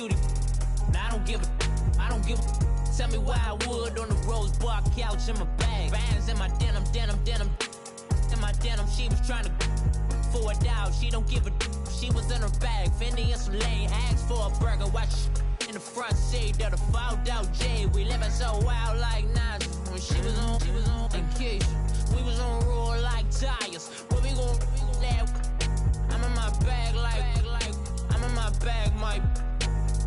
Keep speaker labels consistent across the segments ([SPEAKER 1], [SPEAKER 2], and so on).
[SPEAKER 1] cutie. Now I don't give a. Tell me why I would on the rose bar couch in my bag. Bands in my denim. In my denim, she was trying to for it out. She don't give a. She was in her bag. Fendi and some lane. Asked for a burger. Watch in the front seat of the fouled out J. We living so wild like Nas. When she was on vacation. We was on roll like tires. Where we gon' let? I'm in my bag like I'm in my bag, Mike.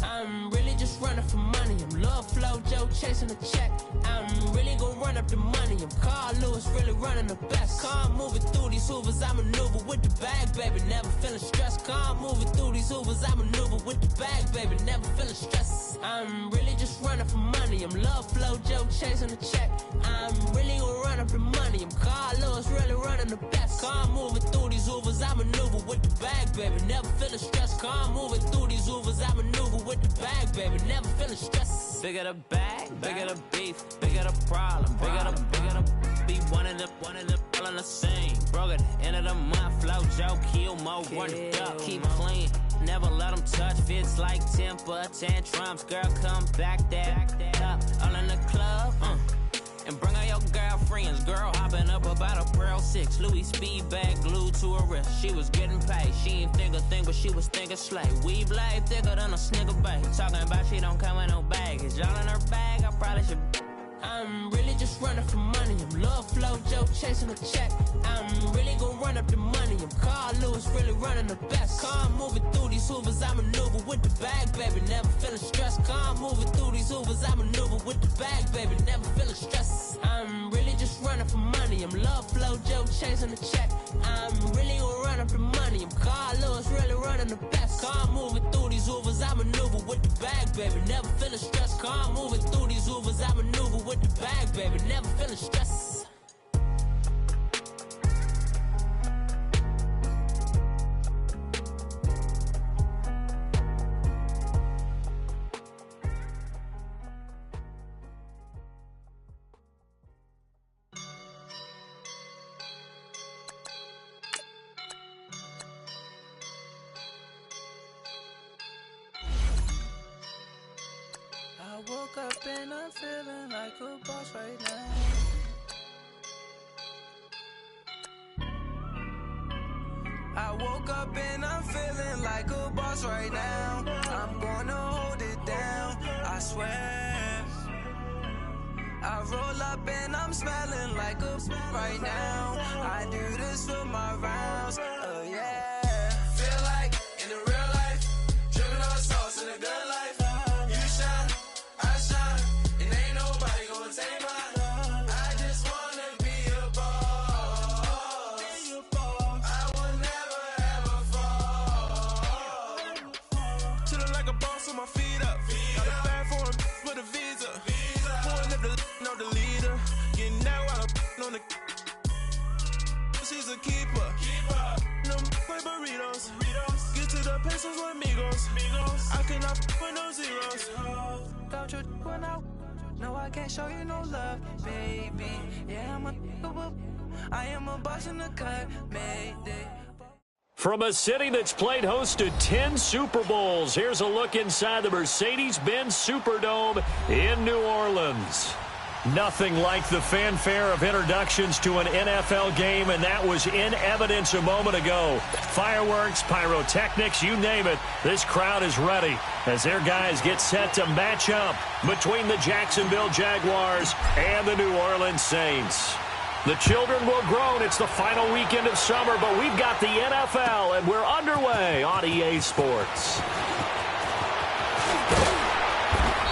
[SPEAKER 1] I'm really just running for money. I'm Love Flow Joe chasing the check. I'm really gonna run up the money. I'm Carl Lewis, really running the best. Car moving through these Hoovers, I maneuver with the bag, baby. Never feeling stressed. Car moving through these Hoovers, I maneuver with the bag, baby. Never feeling stressed. I'm really just running for money. I'm Love Flow Joe chasing the check. I'm really gonna run up the money. I'm Carl Lewis, really running the best. Car moving through these Hoovers, I maneuver with the bag, baby. Never feeling stressed. Car moving through these Hoovers, I maneuver with the bag, baby. Never feeling stressed. Bigger the bag, bigger the beef, bigger the problem, bigger the be one in the all in the same. Broke at the end of the month, flow Joe, kill mo, run it up, keep clean. Never let them touch, fits like temper tantrums. Girl, come back that up, all in the club, and bring all your girlfriends. Girl hopping up about a Pearl 6 Louis speed bag glued to her wrist. She was getting paid. She ain't think a thing, but she was thinking slay. We blade thicker than a Snicker bag. Talking about she don't come with no baggage. All in her bag, I probably should. I'm really just running for money. I'm Love Flow Joe chasing a check. I'm really gonna run up the money. I'm Carl Lewis, really running the best. Car moving through these Hoovers, I maneuver with the bag, baby. Never feeling stressed. Car moving through these Hoovers, I maneuver with the bag, baby. Never feeling stressed. I'm really just running for money. I'm Love Flow Joe chasing the check. I'm really gonna run up the money. I'm Carl Lewis, really running the best. Car moving through these Hoovers, I maneuver with the bag, baby. Never feeling stressed. Car moving through these Hoovers, I maneuver with the bag, baby. Never feeling stressed.
[SPEAKER 2] I woke up and I'm feeling like a boss right now. I woke up and I'm feeling like a boss right now. I'm gonna hold it down, I swear. I roll up and I'm smelling like a right now. I do this for my rounds, yeah. Feel like in the real life, dripping on sauce in a good life. You shine, I shine, and ain't nobody gonna take mine. I just wanna be a boss. I will never ever fall. Chillin' like a boss with my feet up. Got a bag for him with a visa. Pulling up the leader. Getting out while I'm on the. She's a keeper. No play burritos. Get to the pesos with amigos. I cannot with no zeros. Don't you run out? No, I can't show you no love, baby. Yeah, I am a boss in the cut, Mayday.
[SPEAKER 3] From a city that's played host to 10 Super Bowls, here's a look inside the Mercedes-Benz Superdome in New Orleans. Nothing like the fanfare of introductions to an NFL game, and that was in evidence a moment ago. Fireworks, pyrotechnics, you name it. This crowd is ready as their guys get set to match up between the Jacksonville Jaguars and the New Orleans Saints. The children will groan. It's the final weekend of summer, but we've got the NFL, and we're underway on EA Sports.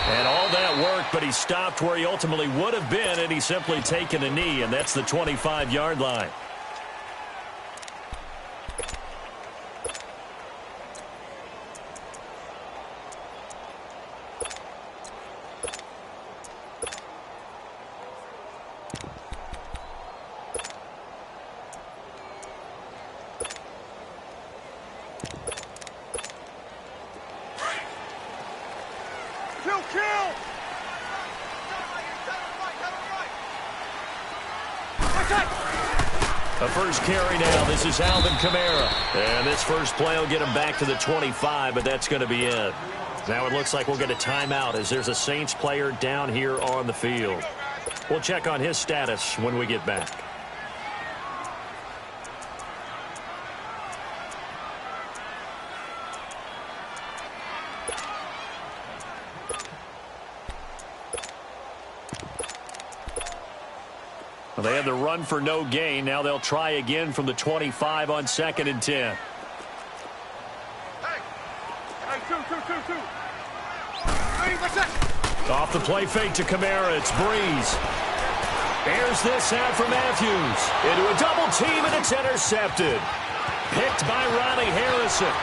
[SPEAKER 3] And all that worked, but he stopped where he ultimately would have been, and he's simply taken a knee, and that's the 25-yard line. A first carry now. This is Alvin Kamara. And this first play will get him back to the 25, but that's going to be it. Now it looks like we'll get a timeout as there's a Saints player down here on the field. We'll check on his status when we get back. Well, they had the run for no gain. Now they'll try again from the 25 on 2nd and 10. Off the play fake to Kamara. It's Breeze. Airs this out for Matthews. Into a double team, and it's intercepted. Picked by Ronnie Harrison.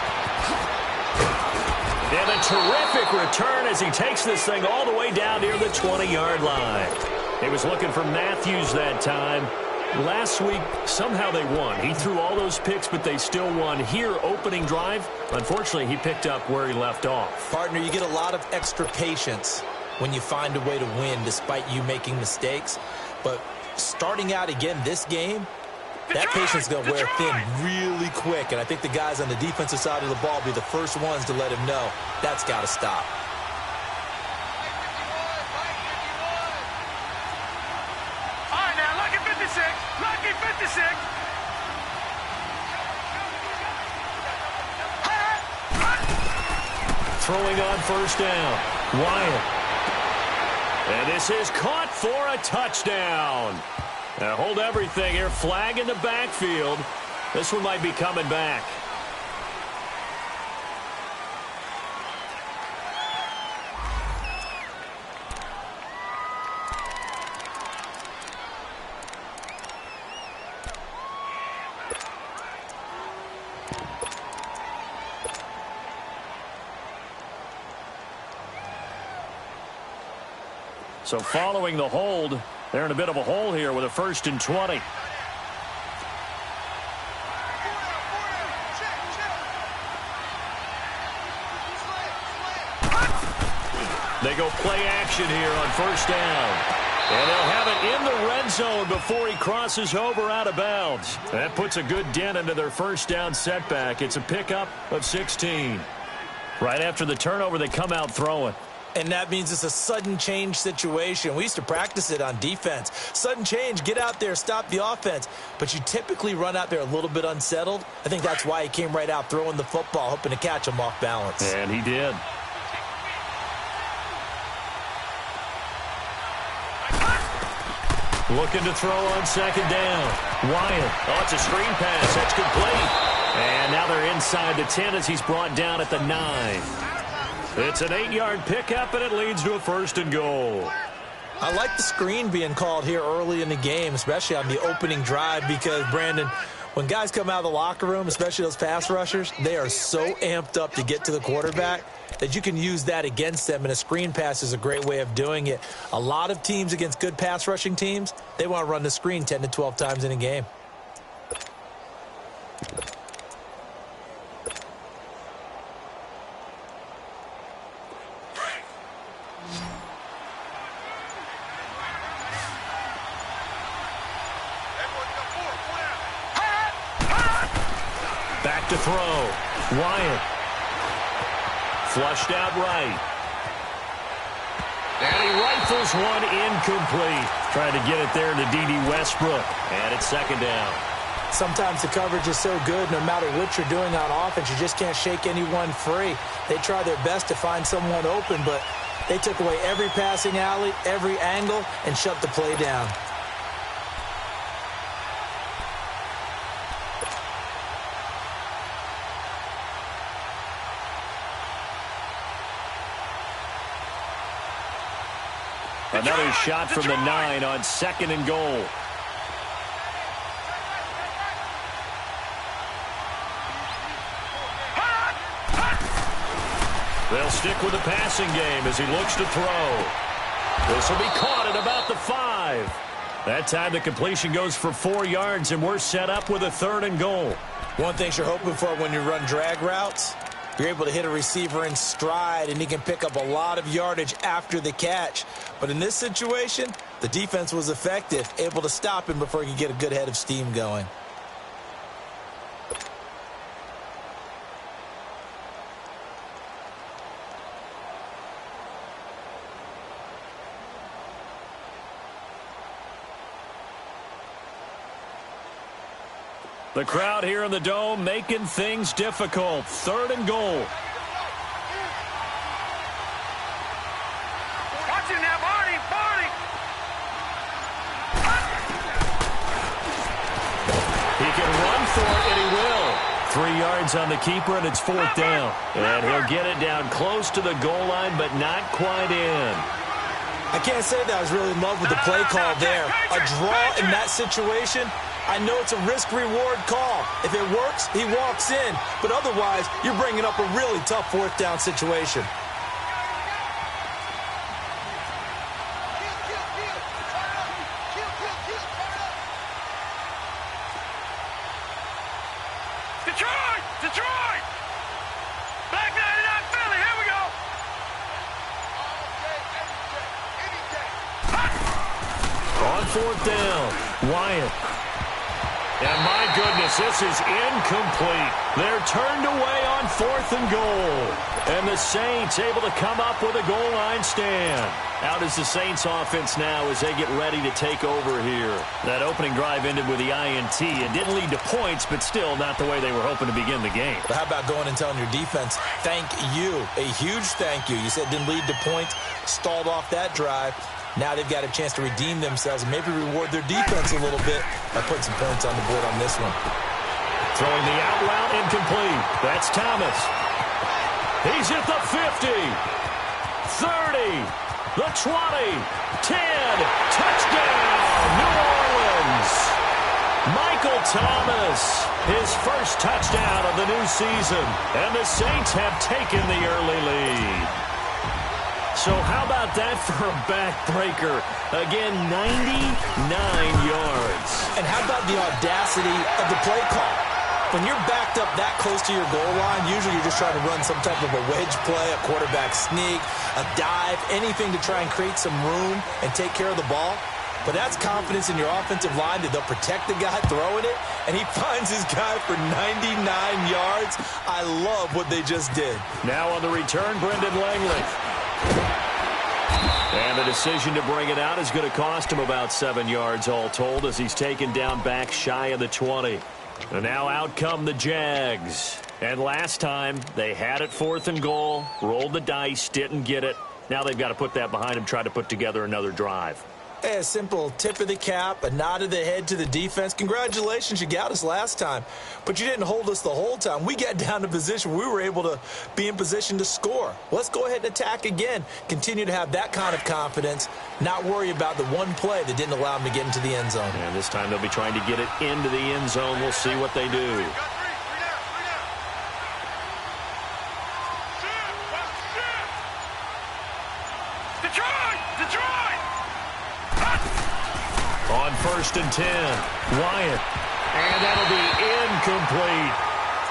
[SPEAKER 3] And a terrific return as he takes this thing all the way down near the 20-yard line. He was looking for Matthews that time. Last week, somehow they won. He threw all those picks, but they still won. Here, opening drive, unfortunately, he picked up where he left off.
[SPEAKER 4] Partner, you get a lot of extra patience when you find a way to win despite you making mistakes. But starting out again this game, that patience is going to wear thin really quick. And I think the guys on the defensive side of the ball will be the first ones to let him know that's got to stop.
[SPEAKER 3] Throwing on first down. Wyatt. And this is caught for a touchdown. Now hold everything here. Flag in the backfield. This one might be coming back. So following the hold, they're in a bit of a hole here with a 1st and 20. They go play action here on first down. And they'll have it in the red zone before he crosses over out of bounds. That puts a good dent into their first down setback. It's a pickup of 16. Right after the turnover, they come out throwing.
[SPEAKER 4] And that means it's a sudden change situation. We used to practice it on defense. Sudden change, get out there, stop the offense. But you typically run out there a little bit unsettled. I think that's why he came right out throwing the football, hoping to catch him off balance.
[SPEAKER 3] And he did. Looking to throw on second down. Wyatt. Oh, it's a screen pass. That's complete. And now they're inside the 10 as he's brought down at the 9. It's an 8-yard pickup, and it leads to a 1st and goal.
[SPEAKER 4] I like the screen being called here early in the game, especially on the opening drive, because, Brandon, when guys come out of the locker room, especially those pass rushers, they are so amped up to get to the quarterback that you can use that against them, and a screen pass is a great way of doing it. A lot of teams against good pass rushing teams, they want to run the screen 10 to 12 times in a game.
[SPEAKER 3] Back to throw. Wyatt. Flushed out right. And he rifles one incomplete. Trying to get it there to D.D. Westbrook. And it's 2nd down.
[SPEAKER 4] Sometimes the coverage is so good, no matter what you're doing on offense, you just can't shake anyone free. They try their best to find someone open, but they took away every passing alley, every angle, and shut the play down.
[SPEAKER 3] Another shot from the 9 on 2nd and goal. They'll stick with the passing game as he looks to throw. This will be caught at about the 5. That time the completion goes for 4 yards, and we're set up with a 3rd and goal.
[SPEAKER 4] One thing you're hoping for when you run drag routes, you're able to hit a receiver in stride, and he can pick up a lot of yardage after the catch. But in this situation, the defense was effective, able to stop him before he could get a good head of steam going.
[SPEAKER 3] The crowd here in the Dome making things difficult. 3rd and goal.
[SPEAKER 5] Watch it now, Barney!
[SPEAKER 3] He can run for it, and he will. 3 yards on the keeper, and it's 4th down. And he'll get it down close to the goal line, but not quite in.
[SPEAKER 4] I can't say that I was really in love with the play call there. A draw in that situation, I know it's a risk-reward call. If it works, he walks in. But otherwise, you're bringing up a really tough 4th down situation.
[SPEAKER 5] Detroit! Black 99 Philly, here we go!
[SPEAKER 3] On 4th down, Wyatt. And my goodness, this is incomplete. They're turned away on 4th and goal. And the Saints able to come up with a goal line stand. Out is the Saints offense now as they get ready to take over here. That opening drive ended with the INT. It didn't lead to points, but still not the way they were hoping to begin the game.
[SPEAKER 4] But how about going and telling your defense, thank you, a huge thank you. You said it didn't lead to points, stalled off that drive. Now they've got a chance to redeem themselves and maybe reward their defense a little bit by putting some points on the board on this one.
[SPEAKER 3] Throwing the out route incomplete. That's Thomas. He's at the 50, 30, the 20, 10, touchdown, New Orleans. Michael Thomas, his first touchdown of the new season, and the Saints have taken the early lead. So how about that for a backbreaker? Again, 99 yards.
[SPEAKER 4] And how about the audacity of the play call? When you're backed up that close to your goal line, usually you're just trying to run some type of a wedge play, a quarterback sneak, a dive, anything to try and create some room and take care of the ball. But that's confidence in your offensive line that they'll protect the guy throwing it, and he finds his guy for 99 yards. I love what they just did.
[SPEAKER 3] Now on the return, Brendan Langley. And the decision to bring it out is going to cost him about 7 yards all told as he's taken down back shy of the 20. And now out come the Jags. And last time, they had it 4th and goal, rolled the dice, didn't get it. Now they've got to put that behind them, try to put together another drive.
[SPEAKER 4] Hey, a simple tip of the cap, a nod of the head to the defense. Congratulations, you got us last time. But you didn't hold us the whole time. We got down to position where we were able to be in position to score. Let's go ahead and attack again. Continue to have that kind of confidence, not worry about the one play that didn't allow them to get into the end zone.
[SPEAKER 3] And this time they'll be trying to get it into the end zone. We'll see what they do. On 1st and 10, Wyatt. And that'll be incomplete.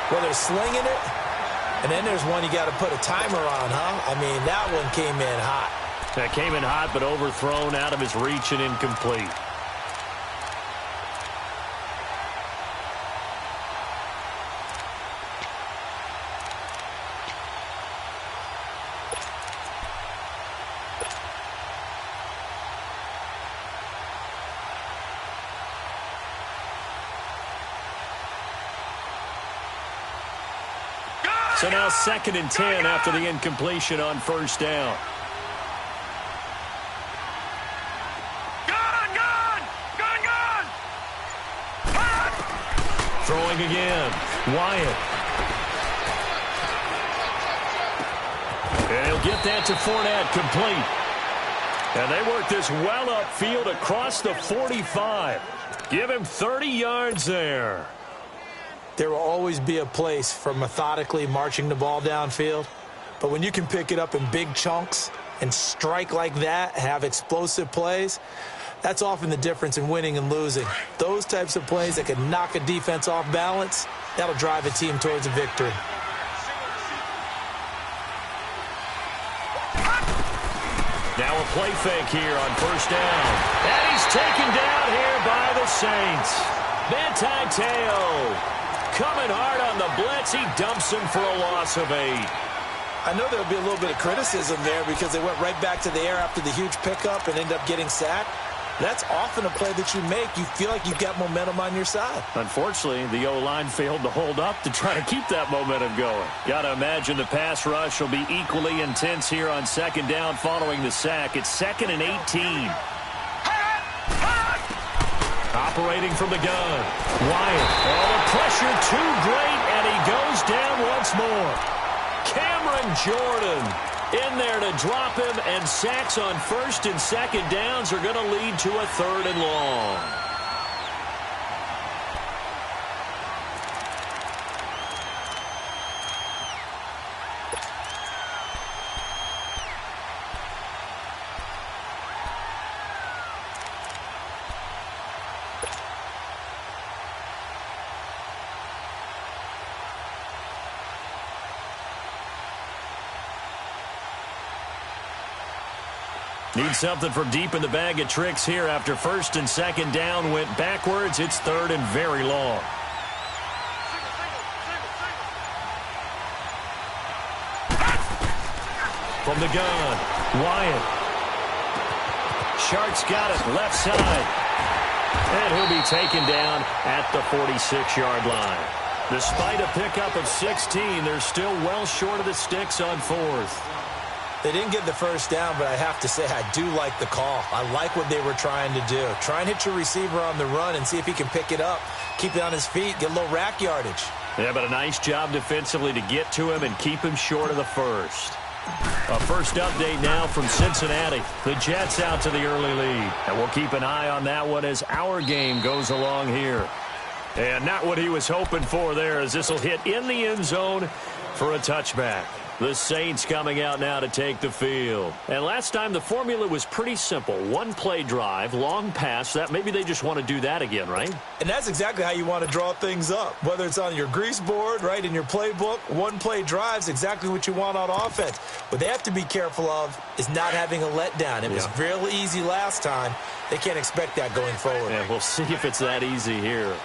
[SPEAKER 4] Well, they're slinging it, and then there's one you got to put a timer on, huh? I mean, that one came in hot.
[SPEAKER 3] That came in hot, but overthrown out of his reach and incomplete. So now 2nd and 10 after the incompletion on 1st down. Throwing again. Wyatt. And he'll get that to Fournette, complete. And they work this well upfield across the 45. Give him 30 yards there.
[SPEAKER 4] There will always be a place for methodically marching the ball downfield. But when you can pick it up in big chunks and strike like that, have explosive plays, that's often the difference in winning and losing. Those types of plays that can knock a defense off balance, that'll drive a team towards a victory.
[SPEAKER 3] Now a play fake here on 1st down. And he's taken down here by the Saints. Manti-Te'o coming hard on the blitz. He dumps him for a loss of 8.
[SPEAKER 4] I know there'll be a little bit of criticism there because they went right back to the air after the huge pickup and ended up getting sacked. That's often a play that you make. You feel like you've got momentum on your side.
[SPEAKER 3] Unfortunately, the O-line failed to hold up to try to keep that momentum going. Got to imagine the pass rush will be equally intense here on second down following the sack. It's 2nd and 18. Operating from the gun. Wyatt. Oh, the pressure too great, and he goes down once more. Cameron Jordan in there to drop him, and sacks on 1st and 2nd downs are going to lead to a 3rd and long. Need something from deep in the bag of tricks here after 1st and 2nd down went backwards. It's 3rd and very long. From the gun, Wyatt. Shark's got it left side. And he'll be taken down at the 46-yard line. Despite a pickup of 16, they're still well short of the sticks on 4th.
[SPEAKER 4] They didn't get the first down, but I have to say I do like the call. I like what they were trying to do. Try and hit your receiver on the run and see if he can pick it up. Keep it on his feet, get a little rack yardage.
[SPEAKER 3] Yeah, but a nice job defensively to get to him and keep him short of the first. A first update now from Cincinnati. The Jets out to the early lead. And we'll keep an eye on that one as our game goes along here. And not what he was hoping for there, as this will hit in the end zone for a touchback. The Saints coming out now to take the field. And last time the formula was pretty simple. One play drive, long pass. That maybe they just want to do that again, right?
[SPEAKER 4] And that's exactly how you want to draw things up. Whether it's on your grease board, right, in your playbook, one play drive's exactly what you want on offense. What they have to be careful of is not having a letdown. It was real easy last time. They can't expect that going forward.
[SPEAKER 3] Yeah, we'll see if it's that easy here.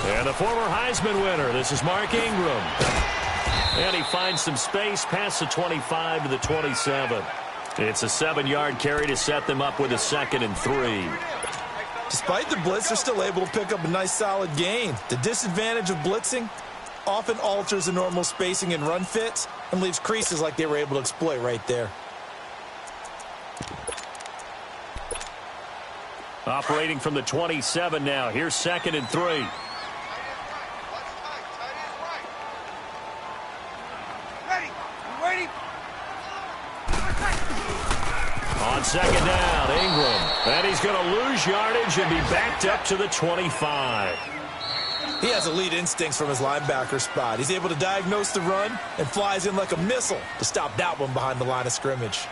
[SPEAKER 3] And the former Heisman winner, this is Mark Ingram. And he finds some space past the 25 to the 27. It's a 7-yard carry to set them up with a 2nd and 3.
[SPEAKER 4] Despite the blitz, they're still able to pick up a nice solid gain. The disadvantage of blitzing often alters the normal spacing and run fits and leaves creases like they were able to exploit right there.
[SPEAKER 3] Operating from the 27 now. Here's 2nd and 3. On 2nd down, Ingram. And he's going to lose yardage and be backed up to the 25.
[SPEAKER 4] He has elite instincts from his linebacker spot. He's able to diagnose the run and flies in like a missile to stop that one behind the line of scrimmage.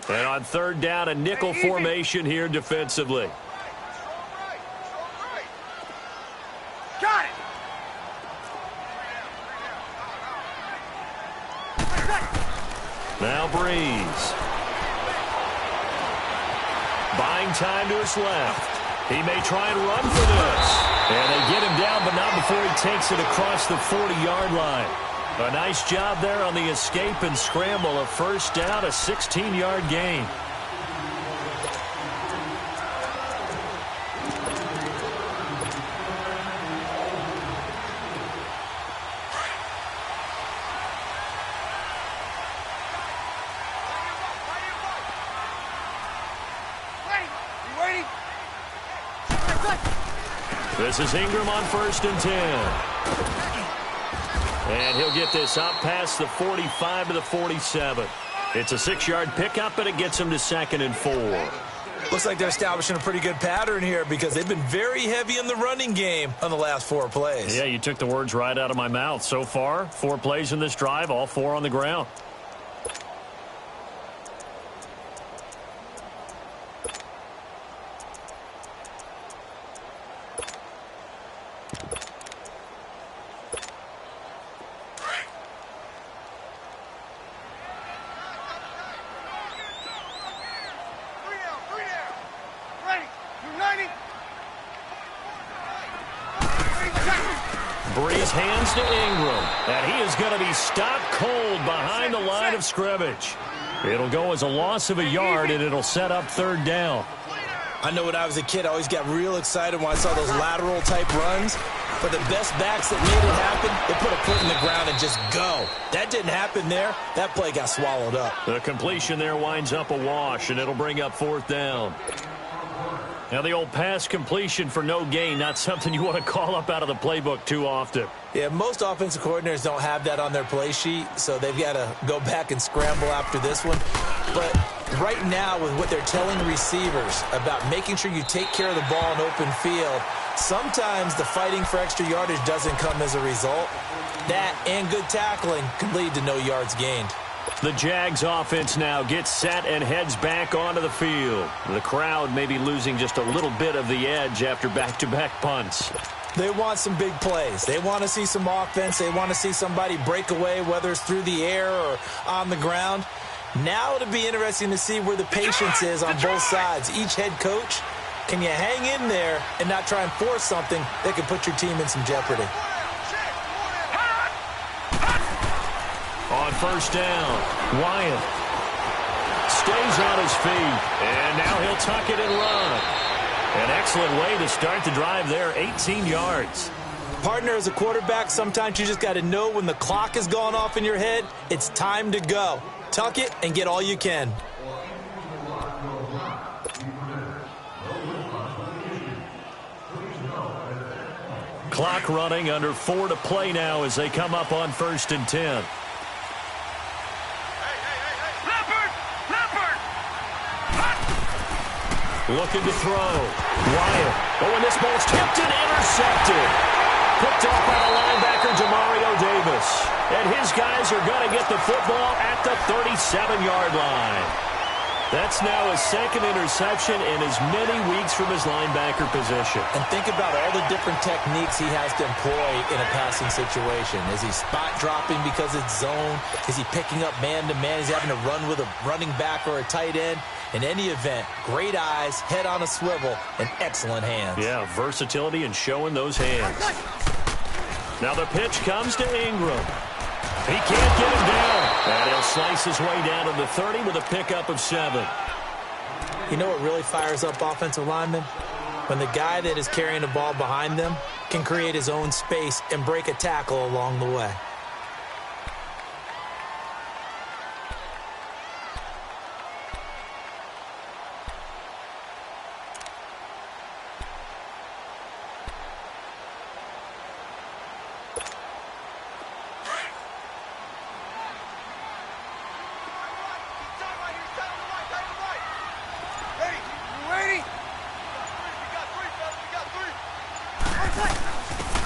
[SPEAKER 3] And on 3rd down, a nickel formation here defensively.
[SPEAKER 5] Got it.
[SPEAKER 3] Now Breeze. Buying time to his left. He may try and run for this. And they get him down, but not before he takes it across the 40-yard line. A nice job there on the escape and scramble. A 1st down, a 16-yard gain. This is Ingram on 1st and 10. And he'll get this up past the 45 to the 47. It's a 6-yard pickup, and it gets him to 2nd and 4.
[SPEAKER 4] Looks like they're establishing a pretty good pattern here because they've been very heavy in the running game on the last 4 plays.
[SPEAKER 3] Yeah, you took the words right out of my mouth. So far, 4 plays in this drive, all 4 on the ground. Breeze hands to Ingram. And he is going to be stopped cold behind the line of scrimmage. It'll go as a loss of a yard, and it'll set up third down.
[SPEAKER 4] I know when I was a kid, I always got real excited when I saw those lateral-type runs. For the best backs that made it happen, they put a foot in the ground and just go. That didn't happen there. That play got swallowed up.
[SPEAKER 3] The completion there winds up a wash, and it'll bring up fourth down. Now, the old pass completion for no gain, not something you want to call up out of the playbook too often.
[SPEAKER 4] Yeah, most offensive coordinators don't have that on their play sheet, so they've got to go back and scramble after this one. But right now, with what they're telling receivers about making sure you take care of the ball in open field, sometimes the fighting for extra yardage doesn't come as a result. That and good tackling can lead to no yards gained.
[SPEAKER 3] The Jags offense now gets set and heads back onto the field. The crowd may be losing just a little bit of the edge after back-to-back punts.
[SPEAKER 4] They want some big plays. They want to see some offense. They want to see somebody break away, whether it's through the air or on the ground. Now it'll be interesting to see where the patience is on both sides. Each head coach, can you hang in there and not try and force something that could put your team in some jeopardy?
[SPEAKER 3] On first down, Wyatt stays on his feet, and now he'll tuck it and run. An excellent way to start the drive there, 18 yards.
[SPEAKER 4] Partner, as a quarterback, sometimes you just got to know when the clock has gone off in your head, it's time to go. Tuck it and get all you can.
[SPEAKER 3] Clock running, under 4 to play now as they come up on 1st and 10. Looking to throw. Wyatt. Oh, and this ball's tipped and intercepted. Picked off by the linebacker, Demario Davis. And his guys are going to get the football at the 37-yard line. That's now his second interception in as many weeks from his linebacker position.
[SPEAKER 4] And think about all the different techniques he has to employ in a passing situation. Is he spot dropping because it's zone? Is he picking up man-to-man? Is he having to run with a running back or a tight end? In any event, great eyes, head on a swivel, and excellent hands.
[SPEAKER 3] Yeah, versatility and showing those hands. Now the pitch comes to Ingram. He can't get him down. And he'll slice his way down to the 30 with a pickup of 7.
[SPEAKER 4] You know what really fires up offensive linemen? When the guy that is carrying the ball behind them can create his own space and break a tackle along the way.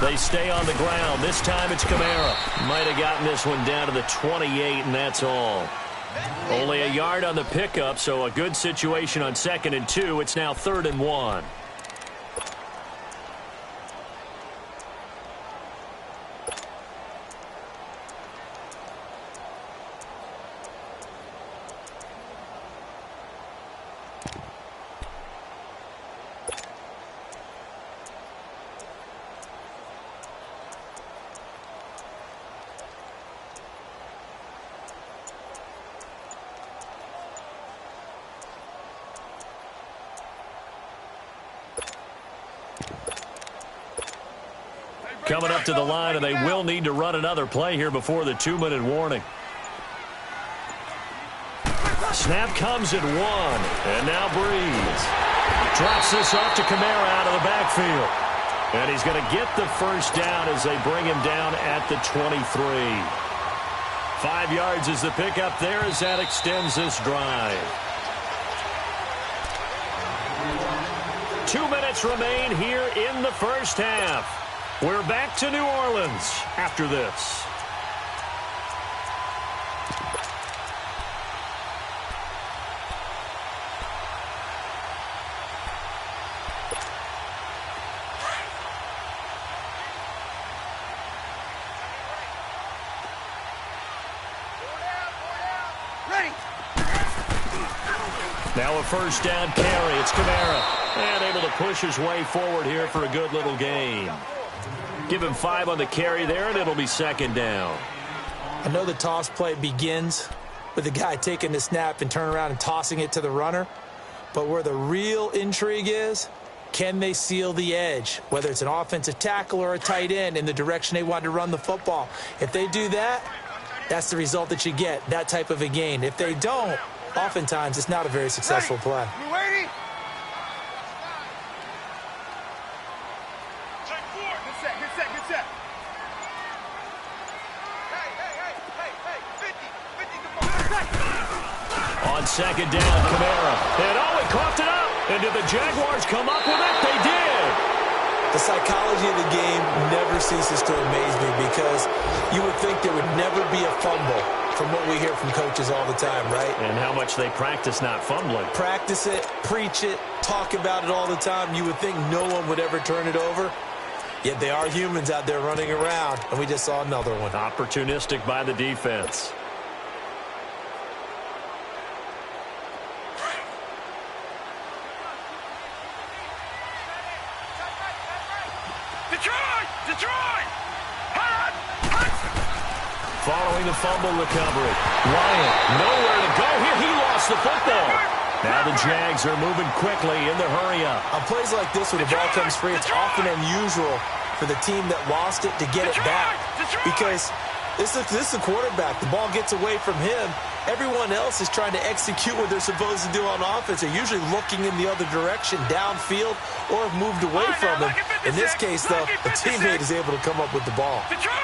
[SPEAKER 3] They stay on the ground. This time it's Kamara. Might have gotten this one down to the 28, and that's all. Only a yard on the pickup, so a good situation on 2nd and 2. It's now 3rd and 1. Coming up to the line, and they will need to run another play here before the 2-minute warning. Snap comes at 1, and now Breeze drops this off to Kamara out of the backfield. And he's going to get the first down as they bring him down at the 23. 5 yards is the pickup there as that extends this drive. 2 minutes remain here in the first half. We're back to New Orleans after this. Now a first down carry. It's Kamara. And able to push his way forward here for a good little gain. Give him 5 on the carry there, and it'll be second down.
[SPEAKER 4] I know the toss play begins with the guy taking the snap and turning around and tossing it to the runner. But where the real intrigue is, can they seal the edge, whether it's an offensive tackle or a tight end, in the direction they want to run the football? If they do that, that's the result that you get, that type of a gain. If they don't, oftentimes it's not a very successful play.
[SPEAKER 5] You ready? Check 4. Good set, good set, good set. Hey, 50, come on.
[SPEAKER 3] On second down, Kamara. And he coughed it up. And did the Jaguars come up with it? They did.
[SPEAKER 4] The psychology of the game never ceases to amaze me, because you would think there would never be a fumble from what we hear from coaches all the time, right?
[SPEAKER 3] And how much they practice not fumbling.
[SPEAKER 4] Practice it, preach it, talk about it all the time. You would think no one would ever turn it over. Yet they are humans out there running around, and we just saw another one.
[SPEAKER 3] Opportunistic by the defense.
[SPEAKER 5] Detroit!
[SPEAKER 3] Following the fumble recovery, Wyatt nowhere to go here. He lost the football. Now the Jags are moving quickly in the hurry-up.
[SPEAKER 4] On plays like this, when the ball comes free, it's often unusual for the team that lost it to get it back, because this is the quarterback. The ball gets away from him. Everyone else is trying to execute what they're supposed to do on offense. They're usually looking in the other direction, downfield, or have moved away from him. In this case, though, the teammate is able to come up with the ball.
[SPEAKER 5] Detroit!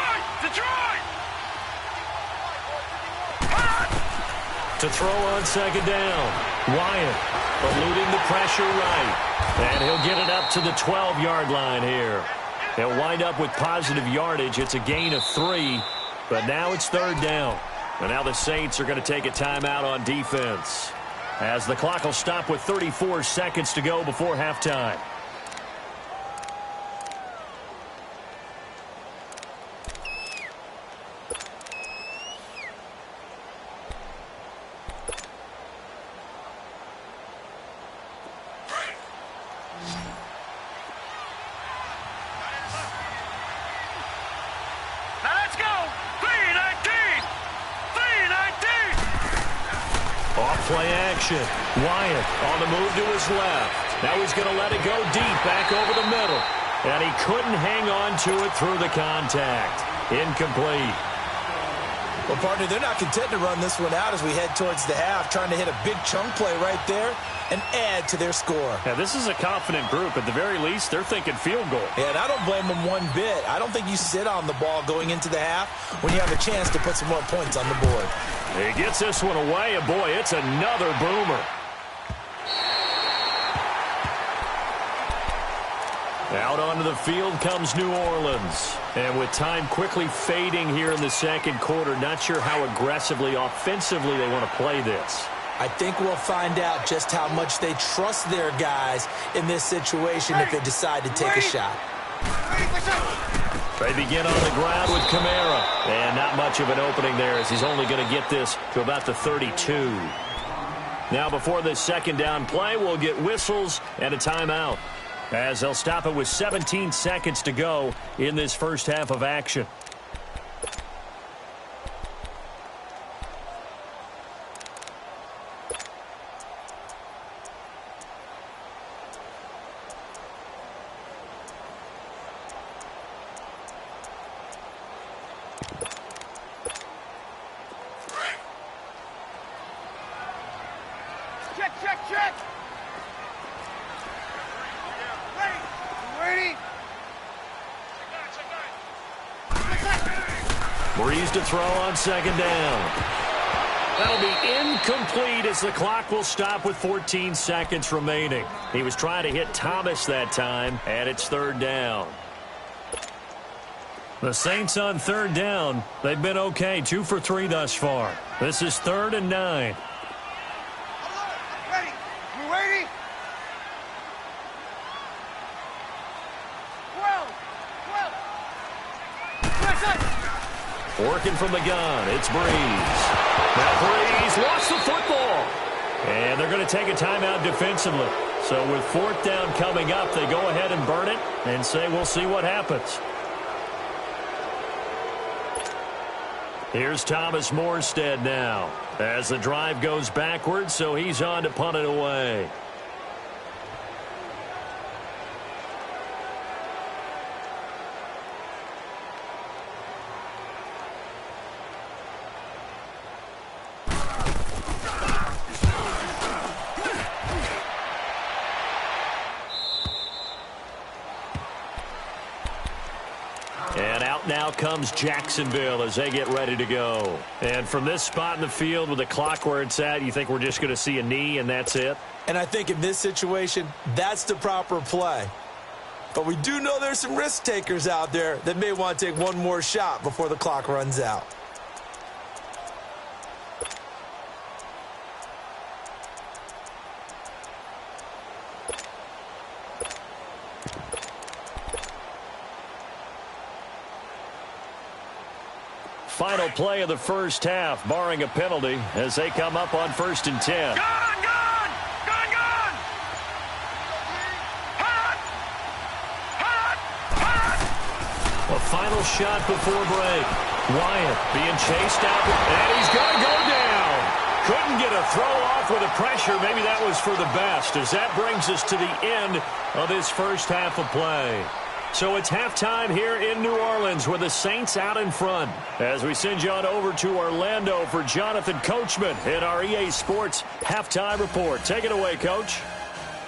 [SPEAKER 3] To throw on second down, Wyatt eluding the pressure right. And he'll get it up to the 12-yard line here. They'll wind up with positive yardage. It's a gain of 3, but now it's third down. And now the Saints are going to take a timeout on defense, as the clock will stop with 34 seconds to go before halftime. Play action. Wyatt on the move to his left. Now he's going to let it go deep back over the middle. And he couldn't hang on to it through the contact. Incomplete.
[SPEAKER 4] Well, partner, they're not content to run this one out as we head towards the half, trying to hit a big chunk play right there and add to their score.
[SPEAKER 3] Now, this is a confident group. At the very least, they're thinking field goal.
[SPEAKER 4] Yeah, and I don't blame them one bit. I don't think you sit on the ball going into the half when you have a chance to put some more points on the board.
[SPEAKER 3] He gets this one away, and boy, it's another boomer. Out onto the field comes New Orleans. And with time quickly fading here in the second quarter, not sure how aggressively, offensively they want to play this.
[SPEAKER 4] I think we'll find out just how much they trust their guys in this situation if they decide to take a shot.
[SPEAKER 3] They begin on the ground with Kamara. And not much of an opening there, as he's only going to get this to about the 32. Now before this second down play, we'll get whistles and a timeout, as they'll stop it with 17 seconds to go in this first half of action.
[SPEAKER 5] Check! Ready?
[SPEAKER 3] Breeze to throw on second down. That'll be incomplete as the clock will stop with 14 seconds remaining. He was trying to hit Thomas that time, and it's third down. The Saints on third down. They've been okay, 2 for 3 thus far. This is 3rd and 9.
[SPEAKER 5] Ready? You ready? 12.
[SPEAKER 3] Working from the gun, it's Breeze. Now Breeze lost the football. And they're going to take a timeout defensively. So with 4th down coming up, they go ahead and burn it and say we'll see what happens. Here's Thomas Morstead now as the drive goes backwards, so he's on to punt it away. And out now comes Jacksonville as they get ready to go. And from this spot in the field with the clock where it's at, you think we're just going to see a knee and that's it?
[SPEAKER 4] And I think in this situation, that's the proper play. But we do know there's some risk takers out there that may want to take one more shot before the clock runs out.
[SPEAKER 3] Final play of the first half, barring a penalty, as they come up on 1st and 10.
[SPEAKER 5] Gone! Hot! Hot! Hot!
[SPEAKER 3] A final shot before break. Wyatt being chased out, and he's going to go down. Couldn't get a throw off with the pressure. Maybe that was for the best, as that brings us to the end of this first half of play. So it's halftime here in New Orleans with the Saints out in front. As we send you on over to Orlando for Jonathan Coachman in our EA Sports Halftime Report. Take it away, Coach.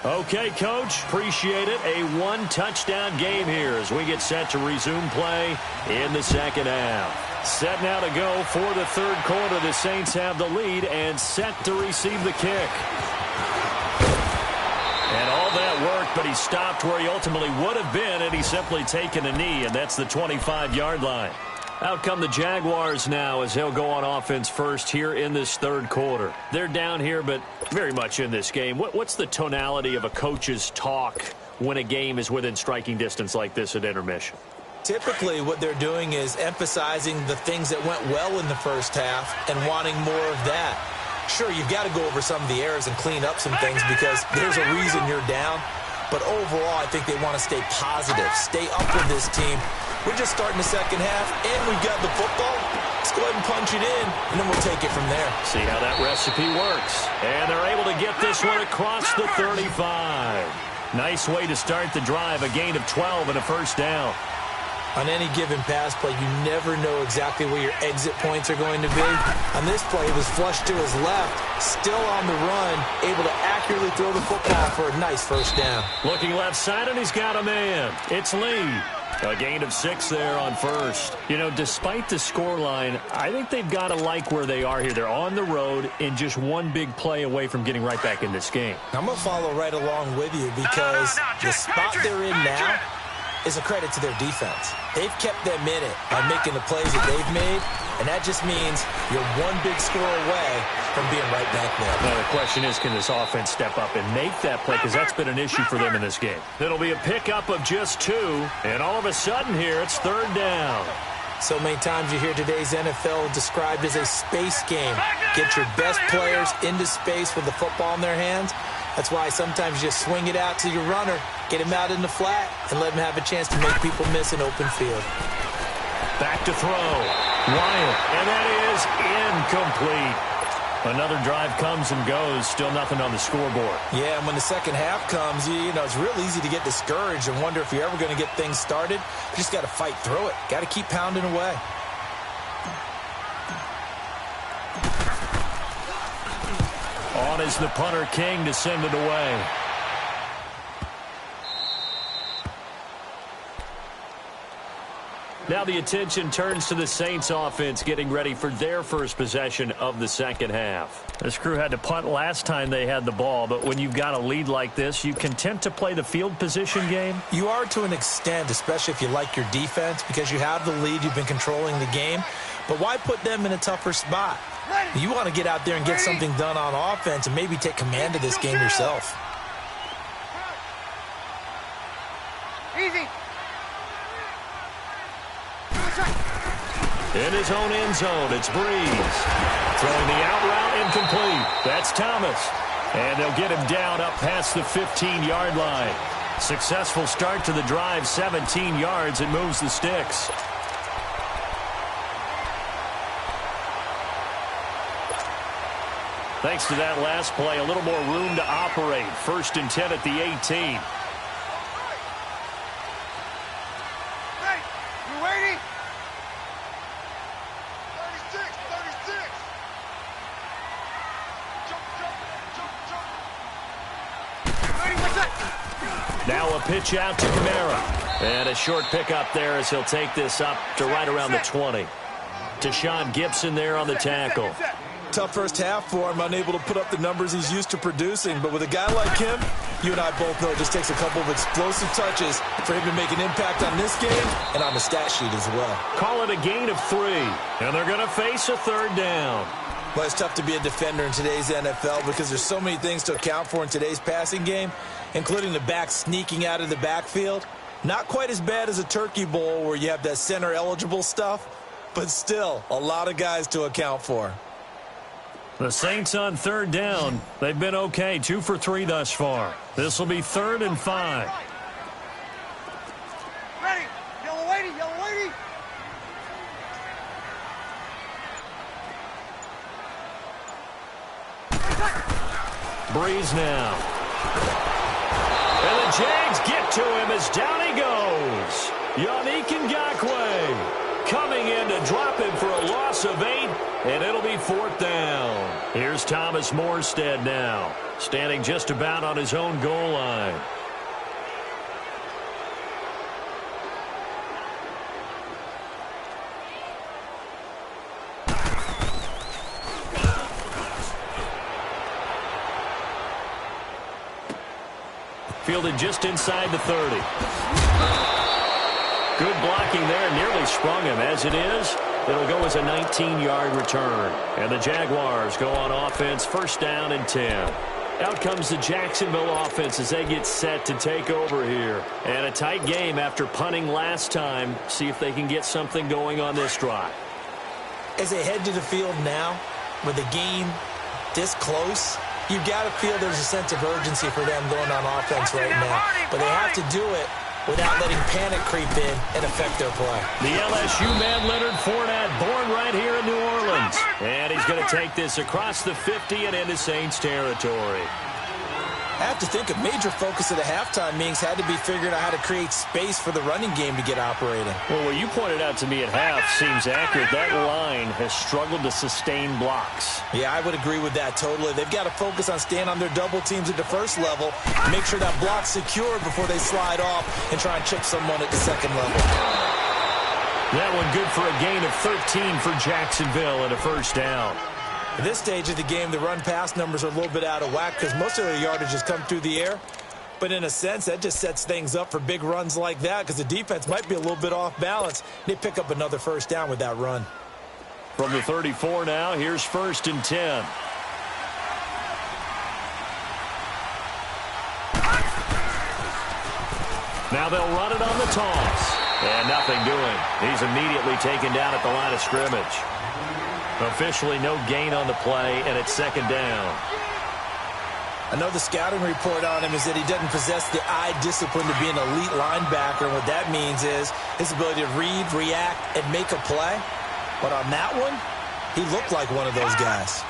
[SPEAKER 3] Okay, Coach. Appreciate it. A one-touchdown game here as we get set to resume play in the second half. Set now to go for the third quarter. The Saints have the lead and set to receive the kick. And all that worked, but he stopped where he ultimately would have been had he simply taken a knee, and that's the 25-yard line. Out come the Jaguars now as they'll go on offense first here in this third quarter. They're down here, but very much in this game. What's the tonality of a coach's talk when a game is within striking distance like this at intermission?
[SPEAKER 4] Typically, what they're doing is emphasizing the things that went well in the first half and wanting more of that. Sure, you've got to go over some of the errors and clean up some things because there's a reason you're down. But overall, I think they want to stay positive, stay up with this team. We're just starting the second half, and we've got the football. Let's go ahead and punch it in, and then we'll take it from there.
[SPEAKER 3] See how that recipe works. And they're able to get this one across the 35. Nice way to start the drive, a gain of 12 and a first down.
[SPEAKER 4] On any given pass play, you never know exactly where your exit points are going to be. On this play, it was flushed to his left, still on the run, able to accurately throw the football for a nice first down.
[SPEAKER 3] Looking left side, and he's got a man. It's Lee. A gain of 6 there on first. You know, despite the scoreline, I think they've got to like where they are here. They're on the road and just one big play away from getting right back in this game.
[SPEAKER 4] I'm going to follow right along with you because the spot they're in now is a credit to their defense. They've kept them in it by making the plays that they've made, and that just means you're one big score away from being right back there.
[SPEAKER 3] Now, the question is, can this offense step up and make that play? Because that's been an issue for them in this game. It'll be a pickup of just 2, and all of a sudden here, it's third down.
[SPEAKER 4] So many times you hear today's NFL described as a space game. Get your best players into space with the football in their hands. That's why sometimes you just swing it out to your runner, get him out in the flat, and let him have a chance to make people miss an open field.
[SPEAKER 3] Back to throw. Wyatt, and that is incomplete. Another drive comes and goes, still nothing on the scoreboard.
[SPEAKER 4] Yeah, and when the second half comes, you know, it's real easy to get discouraged and wonder if you're ever going to get things started. You just got to fight through it. Got to keep pounding away.
[SPEAKER 3] On is the punter, King, to send it away. Now the attention turns to the Saints offense getting ready for their first possession of the second half. This crew had to punt last time they had the ball, but when you've got a lead like this, you content to play the field position game?
[SPEAKER 4] You are to an extent, especially if you like your defense, because you have the lead, you've been controlling the game. But why put them in a tougher spot? You want to get out there and get something done on offense and maybe take command of this game yourself.
[SPEAKER 5] Easy.
[SPEAKER 3] In his own end zone, it's Breeze. Throwing the out route incomplete. That's Thomas. And they'll get him down up past the 15-yard line. Successful start to the drive, 17 yards. It moves the sticks. Thanks to that last play, a little more room to operate. 1st and 10 at the 18.
[SPEAKER 5] Hey, you waiting? 36, 36. Jump. Ready, what's that?
[SPEAKER 3] Now a pitch out to Kamara. And a short pickup there as he'll take this up to right around the 20. Deshaun Gibson there on the tackle.
[SPEAKER 4] Tough first half for him, unable to put up the numbers he's used to producing. But with a guy like him, you and I both know it just takes a couple of explosive touches for him to make an impact on this game and on the stat sheet as well.
[SPEAKER 3] Call it a gain of 3. And they're going to face a 3rd down.
[SPEAKER 4] Well, it's tough to be a defender in today's NFL because there's so many things to account for in today's passing game, including the back sneaking out of the backfield. Not quite as bad as a turkey bowl where you have that center-eligible stuff, but still a lot of guys to account for.
[SPEAKER 3] The Saints on 3rd down. They've been okay, 2 for 3 thus far. This will be 3rd and 5.
[SPEAKER 5] Ready, yellow lady.
[SPEAKER 3] Breeze now. And the Jags get to him as down he goes. Yannick Ngakoue coming in to drop him for a loss of 8, and it'll be 4th down. Here's Thomas Morstead now, standing just about on his own goal line. Fielded just inside the 30. Good blocking there, nearly sprung him. As it is, it'll go as a 19-yard return. And the Jaguars go on offense, 1st down and 10. Out comes the Jacksonville offense as they get set to take over here. And a tight game after punting last time. See if they can get something going on this drive.
[SPEAKER 4] As they head to the field now, with the game this close, you've got to feel there's a sense of urgency for them going on offense right now. But they have to do it without letting panic creep in and affect their play.
[SPEAKER 3] The LSU man, Leonard Fournette, born right here in New Orleans. And he's going to take this across the 50 and into Saints territory.
[SPEAKER 4] I have to think a major focus of the halftime meetings had to be figuring out how to create space for the running game to get operating.
[SPEAKER 3] Well, what you pointed out to me at half seems accurate. That line has struggled to sustain blocks.
[SPEAKER 4] Yeah, I would agree with that totally. They've got to focus on staying on their double teams at the first level, make sure that block's secure before they slide off and try and chip someone at the second level.
[SPEAKER 3] That one good for a gain of 13 for Jacksonville and a 1st down.
[SPEAKER 4] At this stage of the game, the run-pass numbers are a little bit out of whack because most of their yardage has come through the air. But in a sense, that just sets things up for big runs like that because the defense might be a little bit off balance. They pick up another 1st down with that run.
[SPEAKER 3] From the 34 now, here's 1st and 10. Now they'll run it on the toss. And nothing doing. He's immediately taken down at the line of scrimmage. Officially no gain on the play, and it's 2nd down.
[SPEAKER 4] I know the scouting report on him is that he doesn't possess the eye discipline to be an elite linebacker, and what that means is his ability to read, react, and make a play. But on that one, he looked like one of those guys.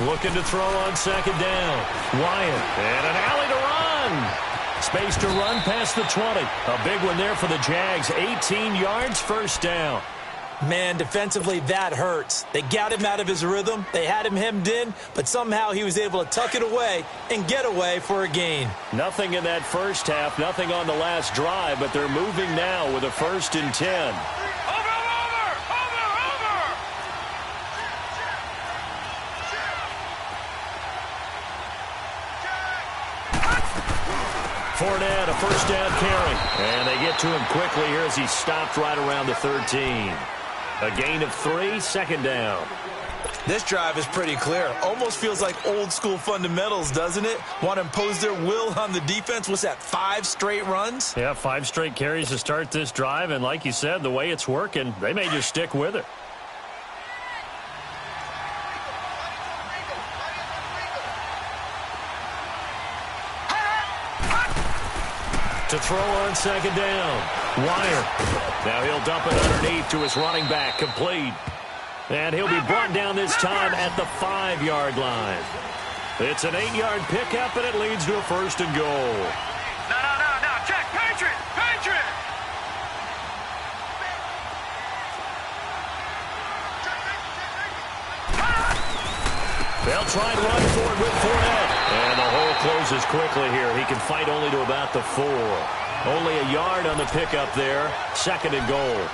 [SPEAKER 3] Looking to throw on 2nd down. Wyatt, and an alley to run. Space to run past the 20. A big one there for the Jags. 18 yards, 1st down.
[SPEAKER 4] Man, defensively, that hurts. They got him out of his rhythm. They had him hemmed in, but somehow he was able to tuck it away and get away for a gain.
[SPEAKER 3] Nothing in that first half, nothing on the last drive, but they're moving now with a 1st and 10. Fournette, a 1st down carry. And they get to him quickly here as he stopped right around the 13. A gain of 3, 2nd down.
[SPEAKER 4] This drive is pretty clear. Almost feels like old school fundamentals, doesn't it? Want to impose their will on the defense. What's that, 5 straight runs?
[SPEAKER 3] Yeah, 5 straight carries to start this drive. And like you said, the way it's working, they may just stick with it. To throw on 2nd down. Wyatt. Now he'll dump it underneath to his running back. Complete. And he'll be brought down this time at the 5-yard line. It's an 8-yard pickup, and it leads to a 1st and goal.
[SPEAKER 5] No. Check. Patriot.
[SPEAKER 3] They'll try and run for it with Fournette. And the hole closes quickly here. He can fight only to about the 4. Only a yard on the pickup there. 2nd and goal.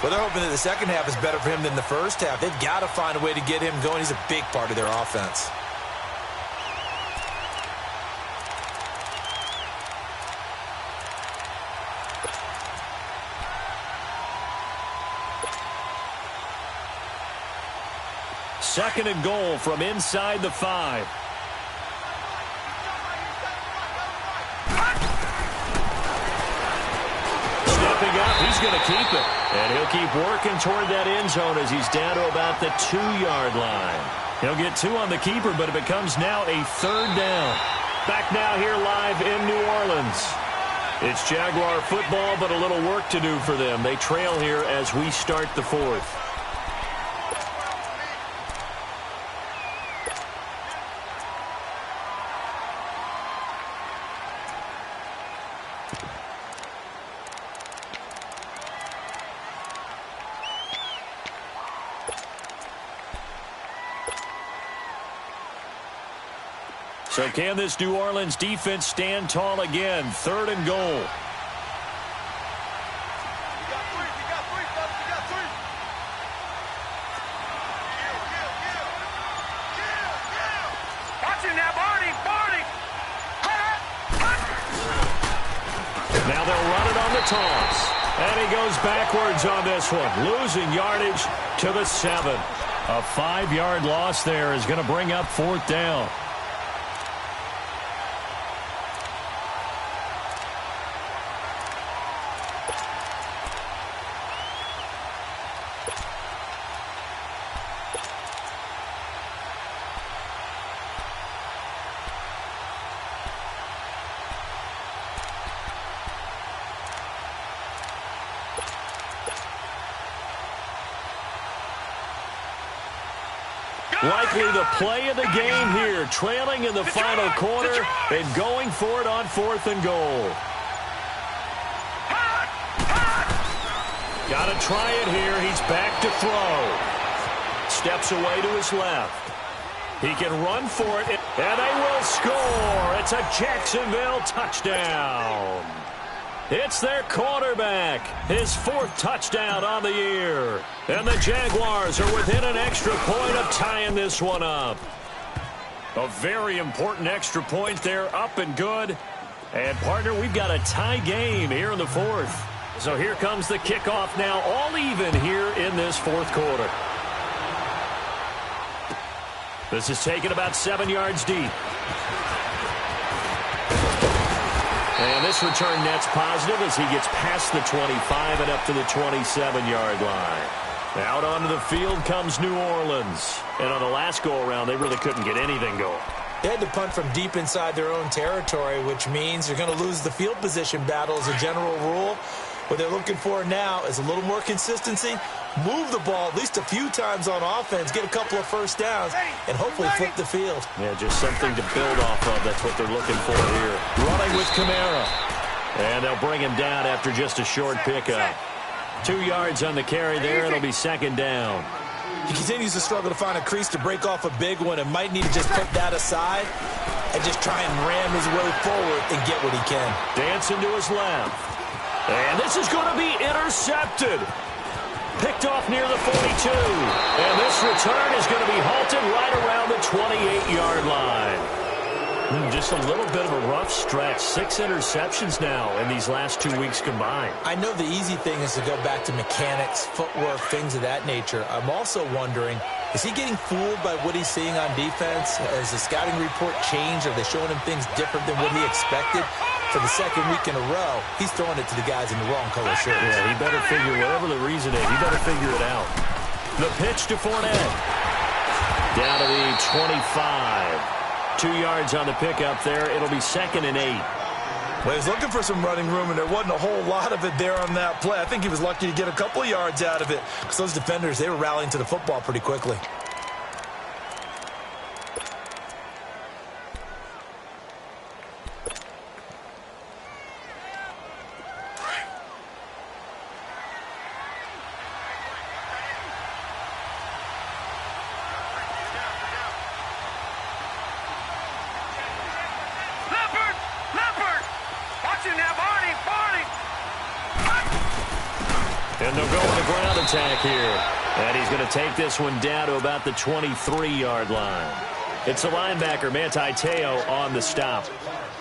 [SPEAKER 4] Well, they're hoping that the second half is better for him than the first half. They've got to find a way to get him going. He's a big part of their offense.
[SPEAKER 3] Second and goal from inside the 5. Stepping up, he's going to keep it. And he'll keep working toward that end zone as he's down to about the 2-yard line. He'll get 2 on the keeper, but it becomes now a 3rd down. Back now here live in New Orleans. It's Jaguar football, but a little work to do for them. They trail here as we start the 4th. So can this New Orleans defense stand tall again? 3rd and goal. Now they'll run it on the toss. And he goes backwards on this one, losing yardage to the 7. A 5-yard loss there is going to bring up 4th down. Likely the play of the game here, trailing in the final quarter and going for it on 4th and goal. Got to try it here. He's back to throw. Steps away to his left. He can run for it, and they will score. It's a Jacksonville touchdown. It's their quarterback, his 4th touchdown on the year. And the Jaguars are within an extra point of tying this one up. A very important extra point there, up and good. And, partner, we've got a tie game here in the 4th. So here comes the kickoff now, all even here in this 4th quarter. This is taken about 7 yards deep. And this return net's positive as he gets past the 25 and up to the 27-yard line. Out onto the field comes New Orleans. And on the last go-around, they really couldn't get anything going.
[SPEAKER 4] They had to punt from deep inside their own territory, which means they're going to lose the field position battle as a general rule. What they're looking for now is a little more consistency, move the ball at least a few times on offense, get a couple of first downs, and hopefully flip the field.
[SPEAKER 3] Yeah, just something to build off of. That's what they're looking for here. Running with Kamara. And they'll bring him down after just a short pickup. 2 yards on the carry there. It'll be 2nd down.
[SPEAKER 4] He continues to struggle to find a crease to break off a big one and might need to just put that aside and just try and ram his way forward and get what he can.
[SPEAKER 3] Dancing to his left. And this is going to be intercepted. Picked off near the 42. And this return is going to be halted right around the 28-yard line. Just a little bit of a rough stretch. 6 interceptions now in these last 2 weeks combined.
[SPEAKER 4] I know the easy thing is to go back to mechanics, footwork, things of that nature. I'm also wondering, is he getting fooled by what he's seeing on defense? Has the scouting report changed? Are they showing him things different than what he expected? For the 2nd week in a row, he's throwing it to the guys in the wrong color shirts.
[SPEAKER 3] Yeah, he better figure, whatever the reason is, he better figure it out. The pitch to Fournette. Down to the 25. 2 yards on the pickup there. It'll be 2nd and 8.
[SPEAKER 4] Well, he was looking for some running room, and there wasn't a whole lot of it there on that play. I think he was lucky to get a couple of yards out of it because those defenders, they were rallying to the football pretty quickly.
[SPEAKER 3] And they'll go on the ground attack here. And he's going to take this one down to about the 23-yard line. It's the linebacker, Manti Te'o, on the stop.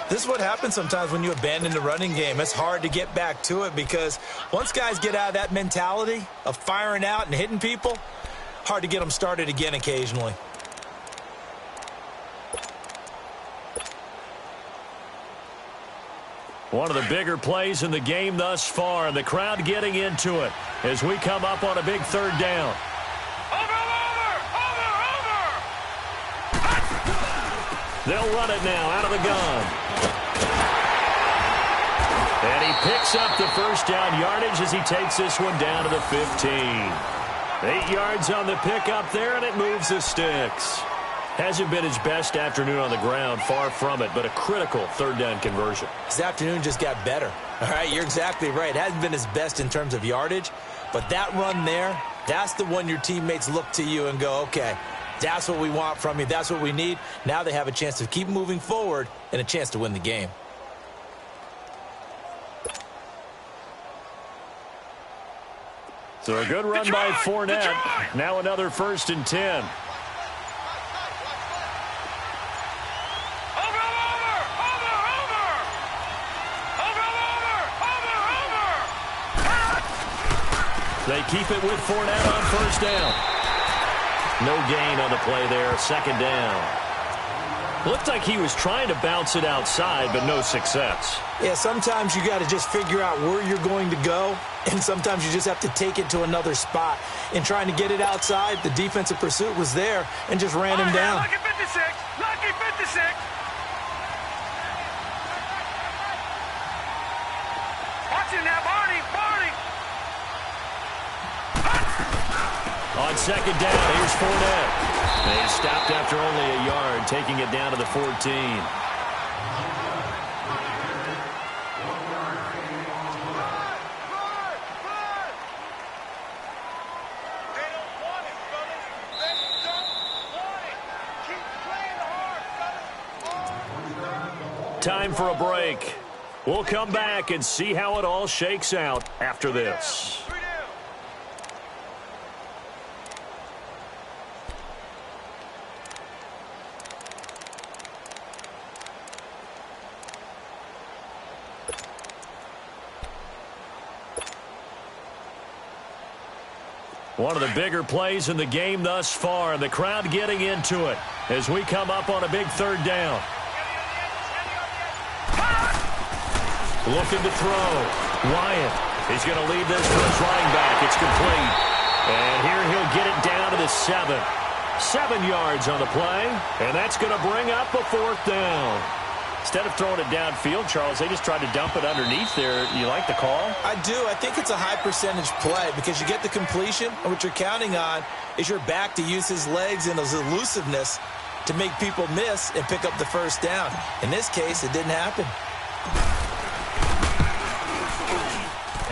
[SPEAKER 4] This is what happens sometimes when you abandon the running game. It's hard to get back to it because once guys get out of that mentality of firing out and hitting people, hard to get them started again occasionally.
[SPEAKER 3] One of the bigger plays in the game thus far, and the crowd getting into it as we come up on a big third down.
[SPEAKER 5] Over!
[SPEAKER 3] They'll run it now out of the gun. And he picks up the first down yardage as he takes this one down to the 15. 8 yards on the pickup there, and it moves the sticks. Hasn't been his best afternoon on the ground, far from it, but a critical third down conversion.
[SPEAKER 4] His afternoon just got better. All right, you're exactly right. It hasn't been his best in terms of yardage, but that run there, that's the one your teammates look to you and go, okay, that's what we want from you. That's what we need. Now they have a chance to keep moving forward and a chance to win the game.
[SPEAKER 3] So a good run by Fournette. Now another 1st and 10. They keep it with Fournette on 1st down. No gain on the play there, 2nd down. Looked like he was trying to bounce it outside, but no success.
[SPEAKER 4] Yeah, sometimes you got to just figure out where you're going to go, and sometimes you just have to take it to another spot. In trying to get it outside, the defensive pursuit was there and just ran him down.
[SPEAKER 5] Lucky 56! Lucky 56! Watch it now, Barney!
[SPEAKER 3] On 2nd down, here's Fournette. They stopped after only a yard, taking it down to the 14. Time for a break. We'll come back and see how it all shakes out after this. One of the bigger plays in the game thus far, and the crowd getting into it as we come up on a big 3rd down. Looking to throw. Wyatt. He's going to leave this for his running back. It's complete. And here he'll get it down to the 7. 7 yards on the play, and that's going to bring up a 4th down. Instead of throwing it downfield, Charles, they just tried to dump it underneath there. You like the call?
[SPEAKER 4] I do. I think it's a high-percentage play because you get the completion, and what you're counting on is your back to use his legs and his elusiveness to make people miss and pick up the 1st down. In this case, it didn't happen.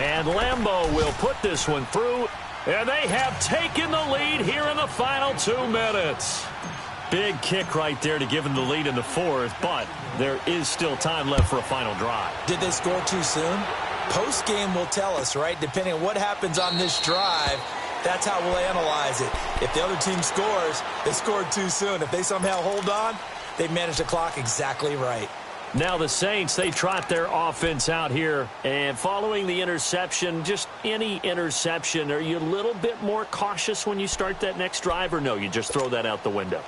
[SPEAKER 3] And Lambeau will put this one through, and they have taken the lead here in the final 2 minutes. Big kick right there to give them the lead in the 4th, but there is still time left for a final drive.
[SPEAKER 4] Did they score too soon? Post-game will tell us, right? Depending on what happens on this drive, that's how we'll analyze it. If the other team scores, they scored too soon. If they somehow hold on, they managed the clock exactly right.
[SPEAKER 3] Now the Saints, they trot their offense out here, and following the interception, just any interception, are you a little bit more cautious when you start that next drive, or no, you just throw that out the window?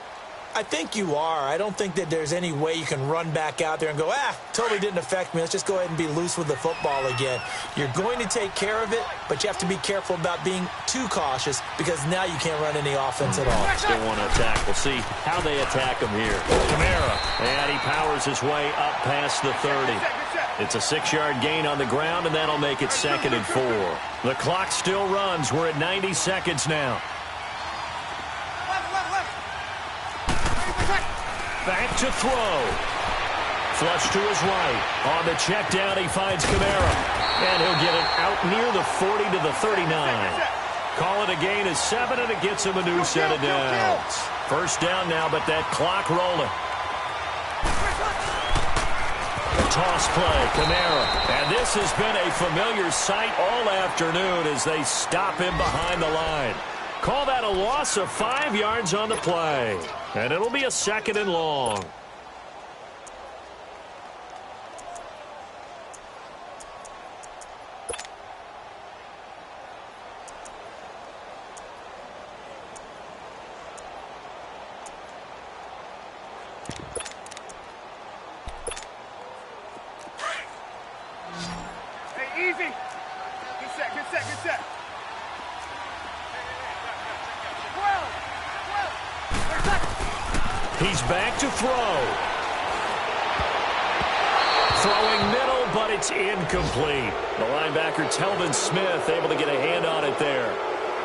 [SPEAKER 4] I think you are. I don't think that there's any way you can run back out there and go, totally didn't affect me. Let's just go ahead and be loose with the football again. You're going to take care of it, but you have to be careful about being too cautious because now you can't run any offense at all.
[SPEAKER 3] Still want to attack. We'll see how they attack him here. Kamara, and he powers his way up past the 30. It's a 6-yard gain on the ground, and that'll make it 2nd and 4. The clock still runs. We're at 90 seconds now. Back to throw. Flush to his right. On the check down, he finds Kamara. And he'll get it out near the 40 to the 39. Call it a gain of 7, and it gets him a new set of downs. First down now, but that clock rolling. Toss play, Kamara. And this has been a familiar sight all afternoon as they stop him behind the line. Call that a loss of 5 yards on the play. And it'll be a 2nd and long. He's back to throw. Throwing middle, but it's incomplete. The linebacker, Telvin Smith, able to get a hand on it there.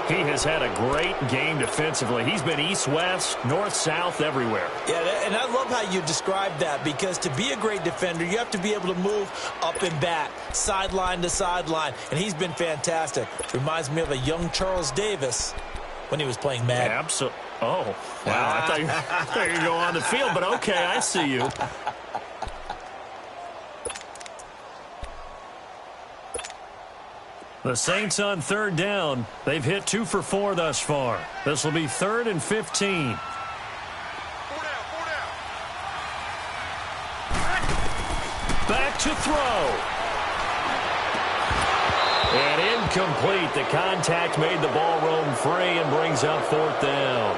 [SPEAKER 3] He has had a great game defensively. He's been east-west, north-south, everywhere. Yeah, and I love how you described that, because to be a great defender, you have to be able to move up and back, sideline to sideline, and he's been fantastic. Reminds me of a young Charles Davis when he was playing Madden. Absolutely. Oh, wow. I thought you were going to go on the field, but okay, I see you. The Saints on 3rd down. They've hit 2 for 4 thus far. This will be 3rd and 15. 4 down. Back to throw. And incomplete. The contact made the ball roam free and brings up 4th down.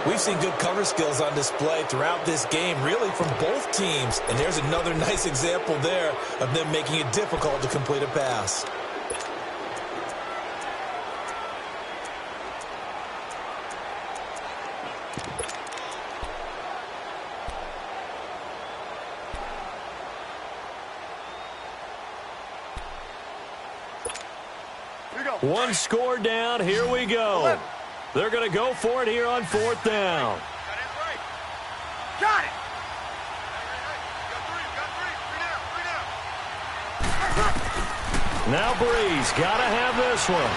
[SPEAKER 3] We've seen good cover skills on display throughout this game, really from both teams. And there's another nice example there of them making it difficult to complete a pass. One score down. Here we go. They're going to go for it here on 4th down.
[SPEAKER 5] Got it.
[SPEAKER 3] Now Breeze got to have this one.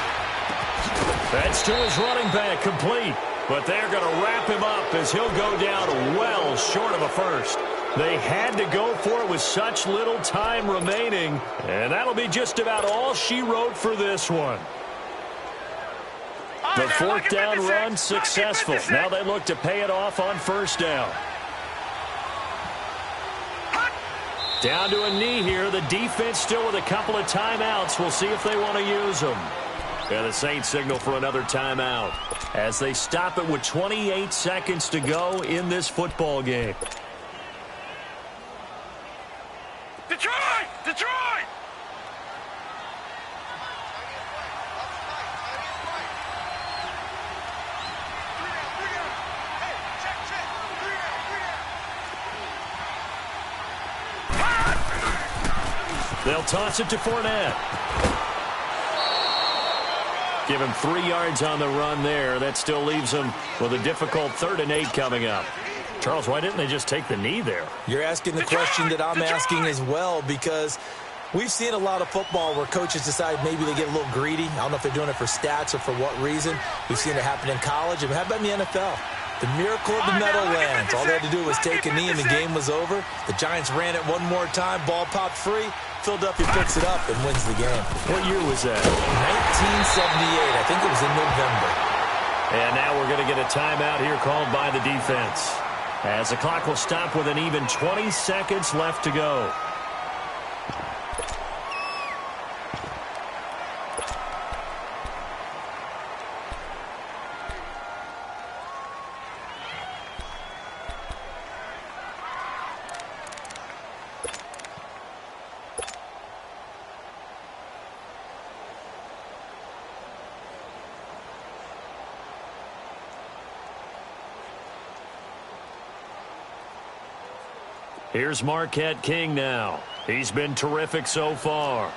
[SPEAKER 3] That's to his running back, complete. But they're going to wrap him up as he'll go down well short of a first. They had to go for it with such little time remaining. And that'll be just about all she wrote for this one. The 4th down run successful. Now they look to pay it off on 1st down. Down to a knee here. The defense still with a couple of timeouts. We'll see if they want to use them. And the Saints signal for another timeout as they stop it with 28 seconds to go in this football game.
[SPEAKER 5] Detroit! Detroit!
[SPEAKER 3] They'll toss it to Fournette. Give him 3 yards on the run there. That still leaves him with a difficult 3rd and 8 coming up. Charles, why didn't they just take the knee there? You're asking the question that I'm asking as well, because we've seen a lot of football where coaches decide maybe they get a little greedy. I don't know if they're doing it for stats or for what reason. We've seen it happen in college. And how about in the NFL? The miracle of the Meadowlands. All they had to do was take a knee and the game was over. The Giants ran it one more time. Ball popped free. Philadelphia picks it up and wins the game. What year was that? 1978. I think it was in November. And now we're going to get a timeout here called by the defense, as the clock will stop with an even 20 seconds left to go. Here's Marquette King now. He's been terrific so far.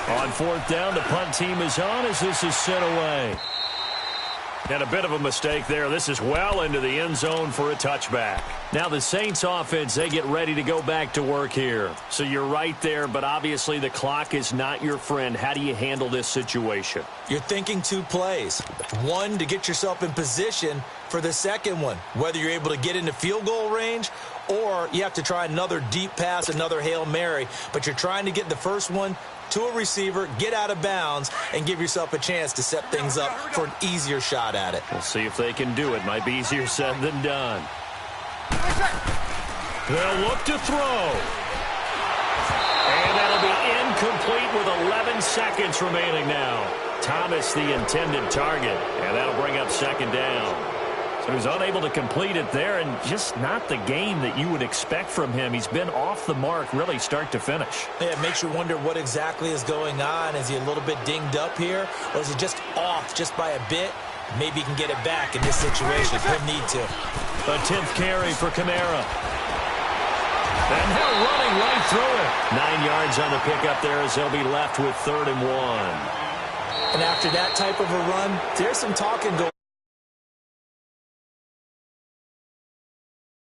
[SPEAKER 3] On fourth down, the punt team is on as this is sent away. And a bit of a mistake there. This is well into the end zone for a touchback. Now the Saints offense, they get ready to go back to work here. So you're right there, but obviously the clock is not your friend. How do you handle this situation?
[SPEAKER 4] You're thinking two plays. One, to get yourself in position for the second one, whether you're able to get into field goal range or you have to try another deep pass, another Hail Mary. But you're trying to get the first one to a receiver, get out of bounds, and give yourself a chance to set things up for an easier shot at it.
[SPEAKER 3] We'll see if they can do it. Might be easier said than done. They'll look to throw. And that'll be incomplete with 11 seconds remaining now. Thomas, the intended target, and that'll bring up second down. So he's unable to complete it there, and just not the game that you would expect from him. He's been off the mark really start to finish.
[SPEAKER 4] Yeah, it makes you wonder what exactly is going on. Is he a little bit dinged up here, or is he just off just by a bit? Maybe he can get it back in this situation. He'll need to.
[SPEAKER 3] A 10th carry for Kamara. And now running right through it. 9 yards on the pickup there as they'll be left with 3rd and 1.
[SPEAKER 4] And after that type of a run, there's some talking going.